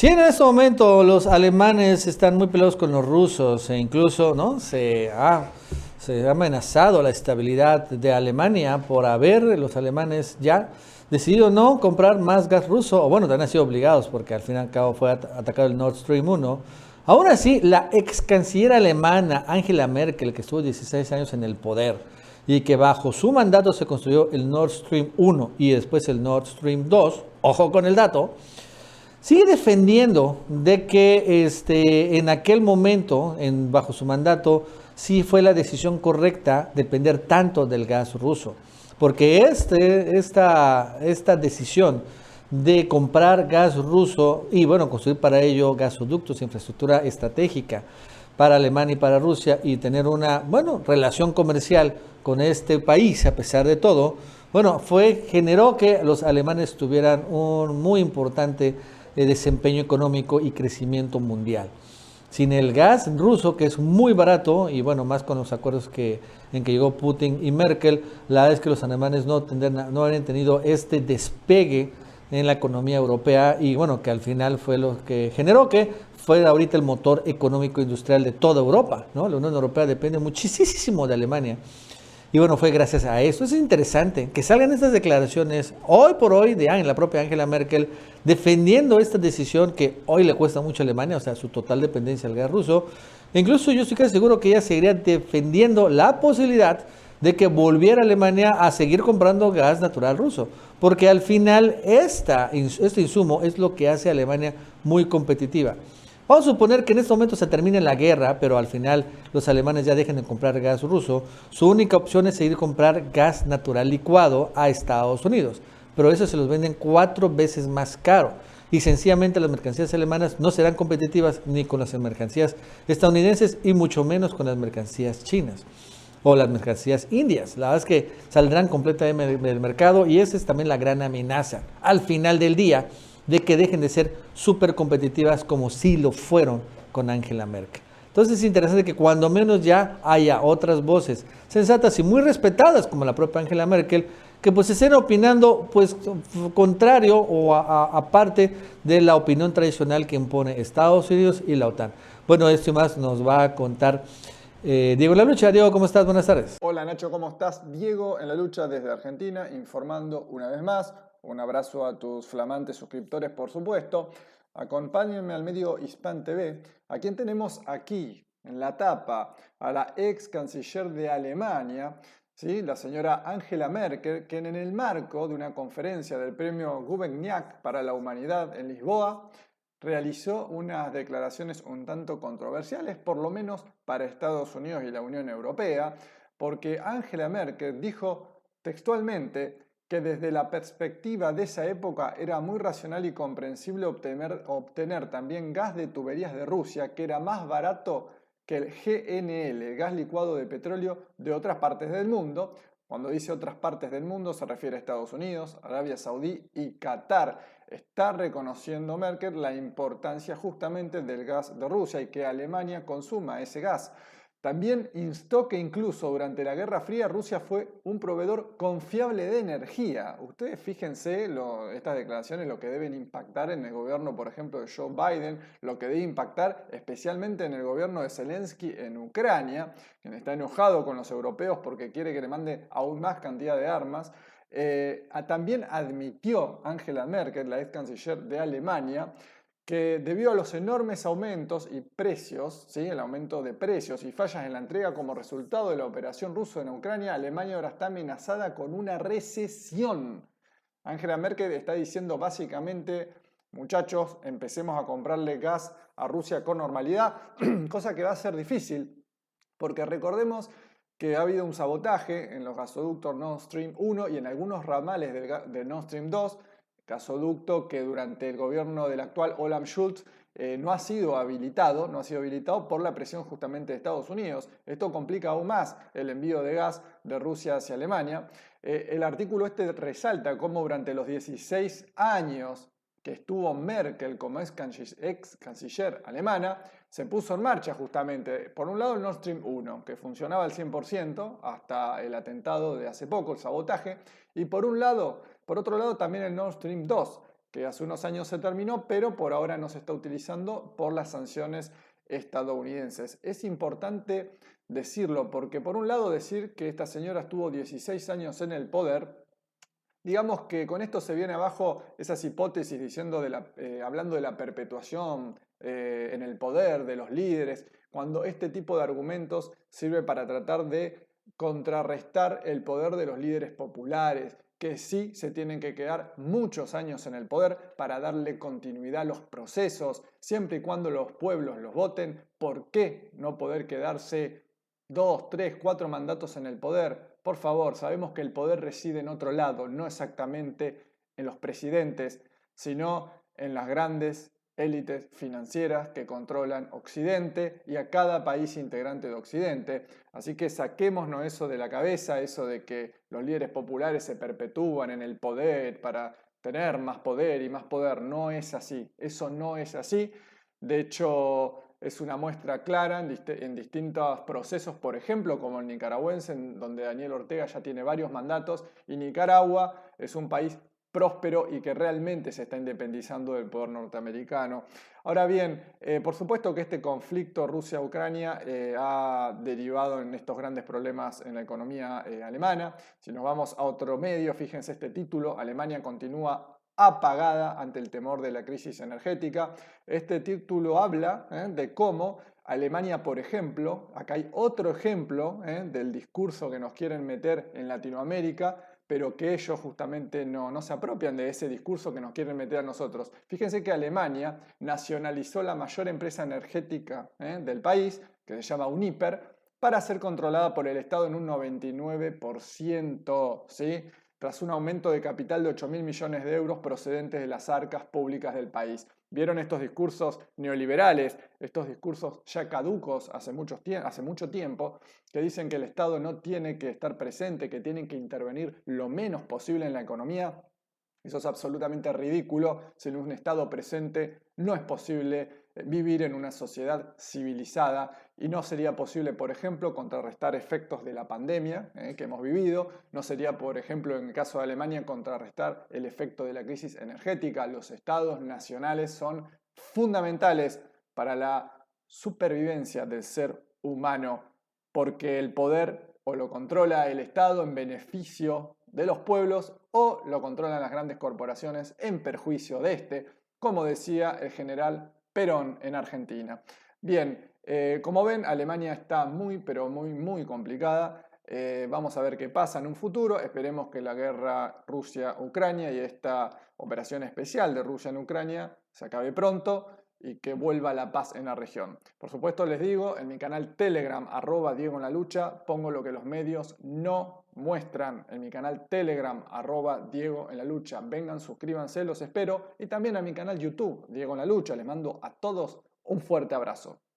Sí, en este momento los alemanes están muy peleados con los rusos e incluso, ¿no? Se ha amenazado la estabilidad de Alemania por haber los alemanes ya decidido no comprar más gas ruso, o bueno, también han sido obligados porque al fin y al cabo fue atacado el Nord Stream 1. Aún así, la ex canciller alemana Angela Merkel, que estuvo 16 años en el poder y que bajo su mandato se construyó el Nord Stream 1 y después el Nord Stream 2, ojo con el dato, sigue defendiendo de que en aquel momento, bajo su mandato, sí fue la decisión correcta depender tanto del gas ruso. Porque esta decisión de comprar gas ruso y bueno, construir para ello gasoductos, infraestructura estratégica para Alemania y para Rusia y tener una, bueno, relación comercial con este país a pesar de todo, bueno, generó que los alemanes tuvieran un muy importante desempeño económico y crecimiento mundial. Sin el gas ruso, que es muy barato, y bueno, más con los acuerdos en que llegó Putin y Merkel, la verdad es que los alemanes no habrían tenido este despegue en la economía europea y bueno, que al final fue lo que generó que fue ahorita el motor económico industrial de toda Europa, ¿no? La Unión Europea depende muchísimo de Alemania. Y bueno, fue gracias a eso. Es interesante que salgan estas declaraciones hoy por hoy de la propia Angela Merkel defendiendo esta decisión que hoy le cuesta mucho a Alemania, o sea, su total dependencia al gas ruso. E incluso yo estoy casi seguro que ella seguiría defendiendo la posibilidad de que volviera Alemania a seguir comprando gas natural ruso, porque al final este insumo es lo que hace a Alemania muy competitiva. Vamos a suponer que en este momento se termine la guerra, pero al final los alemanes ya dejen de comprar gas ruso. Su única opción es seguir comprar gas natural licuado a Estados Unidos, pero eso se los venden 4 veces más caro. Y sencillamente las mercancías alemanas no serán competitivas ni con las mercancías estadounidenses y mucho menos con las mercancías chinas o las mercancías indias. La verdad es que saldrán completamente del mercado y esa es también la gran amenaza al final del día de que dejen de ser súper competitivas como sí lo fueron con Angela Merkel. Entonces es interesante que cuando menos ya haya otras voces sensatas y muy respetadas como la propia Angela Merkel que pues estén opinando pues contrario o aparte de la opinión tradicional que impone Estados Unidos y la OTAN. Bueno, esto y más nos va a contar Diego en la lucha. Diego, ¿cómo estás? Buenas tardes. Hola Nacho, ¿cómo estás? Diego en la lucha desde Argentina, informando una vez más. Un abrazo a tus flamantes suscriptores, por supuesto. Acompáñenme al medio Hispan TV, a quien tenemos aquí en la tapa, a la ex canciller de Alemania, ¿sí? La señora Angela Merkel, quien en el marco de una conferencia del premio Guggenheim para la Humanidad en Lisboa, realizó unas declaraciones un tanto controversiales, por lo menos para Estados Unidos y la Unión Europea, porque Angela Merkel dijo textualmente que desde la perspectiva de esa época era muy racional y comprensible obtener también gas de tuberías de Rusia, que era más barato que el GNL, el gas licuado de petróleo de otras partes del mundo. Cuando dice otras partes del mundo se refiere a Estados Unidos, Arabia Saudí y Qatar. Está reconociendo Merkel la importancia justamente del gas de Rusia y que Alemania consuma ese gas. También instó que incluso durante la Guerra Fría Rusia fue un proveedor confiable de energía. Ustedes fíjense estas declaraciones, lo que deben impactar en el gobierno, por ejemplo, de Joe Biden, lo que debe impactar especialmente en el gobierno de Zelensky en Ucrania, quien está enojado con los europeos porque quiere que le mande aún más cantidad de armas. También admitió Angela Merkel, la ex canciller de Alemania, que debido a los enormes aumentos y precios, ¿sí? El aumento de precios y fallas en la entrega como resultado de la operación rusa en Ucrania, Alemania ahora está amenazada con una recesión. Angela Merkel está diciendo básicamente, muchachos, empecemos a comprarle gas a Rusia con normalidad, cosa que va a ser difícil, porque recordemos que ha habido un sabotaje en los gasoductos Nord Stream 1 y en algunos ramales de Nord Stream 2, gasoducto que durante el gobierno del actual Olaf Scholz no ha sido habilitado por la presión justamente de Estados Unidos. Esto complica aún más el envío de gas de Rusia hacia Alemania. El artículo este resalta cómo durante los 16 años que estuvo Merkel como ex canciller alemana, se puso en marcha justamente, por un lado el Nord Stream 1, que funcionaba al 100% hasta el atentado de hace poco, el sabotaje, y por otro lado también el Nord Stream 2, que hace unos años se terminó, pero por ahora no se está utilizando por las sanciones estadounidenses. Es importante decirlo porque por un lado decir que esta señora estuvo 16 años en el poder, digamos que con esto se viene abajo esas hipótesis diciendo hablando de la perpetuación en el poder de los líderes, cuando este tipo de argumentos sirve para tratar de contrarrestar el poder de los líderes populares, que sí se tienen que quedar muchos años en el poder para darle continuidad a los procesos, siempre y cuando los pueblos los voten. ¿Por qué no poder quedarse 2, 3, 4 mandatos en el poder? Por favor, sabemos que el poder reside en otro lado, no exactamente en los presidentes, sino en las grandes élites financieras que controlan Occidente y a cada país integrante de Occidente. Así que saquémonos eso de la cabeza, eso de que los líderes populares se perpetúan en el poder para tener más poder y más poder. No es así, eso no es así. De hecho, es una muestra clara en distintos procesos, por ejemplo, como el nicaragüense, en donde Daniel Ortega ya tiene varios mandatos, y Nicaragua es un país próspero y que realmente se está independizando del poder norteamericano. Ahora bien, por supuesto que este conflicto Rusia-Ucrania ha derivado en estos grandes problemas en la economía alemana. Si nos vamos a otro medio, fíjense este título: Alemania continúa apagada ante el temor de la crisis energética. Este título habla de cómo Alemania, por ejemplo, acá hay otro ejemplo del discurso que nos quieren meter en Latinoamérica, pero que ellos justamente no se apropian de ese discurso que nos quieren meter a nosotros. Fíjense que Alemania nacionalizó la mayor empresa energética del país, que se llama Uniper, para ser controlada por el Estado en un 99%, ¿sí? Tras un aumento de capital de 8.000 millones de euros procedentes de las arcas públicas del país. ¿Vieron estos discursos neoliberales, estos discursos ya caducos hace mucho tiempo, que dicen que el Estado no tiene que estar presente, que tienen que intervenir lo menos posible en la economía? Eso es absolutamente ridículo. Sin un Estado presente no es posible vivir en una sociedad civilizada y no sería posible, por ejemplo, contrarrestar efectos de la pandemia que hemos vivido. No sería, por ejemplo, en el caso de Alemania, contrarrestar el efecto de la crisis energética. Los estados nacionales son fundamentales para la supervivencia del ser humano, porque el poder o lo controla el Estado en beneficio de los pueblos o lo controlan las grandes corporaciones en perjuicio de este, como decía el general Perón en Argentina. Bien, como ven, Alemania está pero muy complicada. Vamos a ver qué pasa en un futuro. Esperemos que la guerra Rusia-Ucrania y esta operación especial de Rusia en Ucrania se acabe pronto y que vuelva la paz en la región. Por supuesto, les digo, en mi canal Telegram, @Diego en la lucha, pongo lo que los medios no muestran. En mi canal Telegram, @Diego en la lucha. Vengan, suscríbanse, los espero. Y también a mi canal YouTube, Diego en la lucha. Les mando a todos un fuerte abrazo.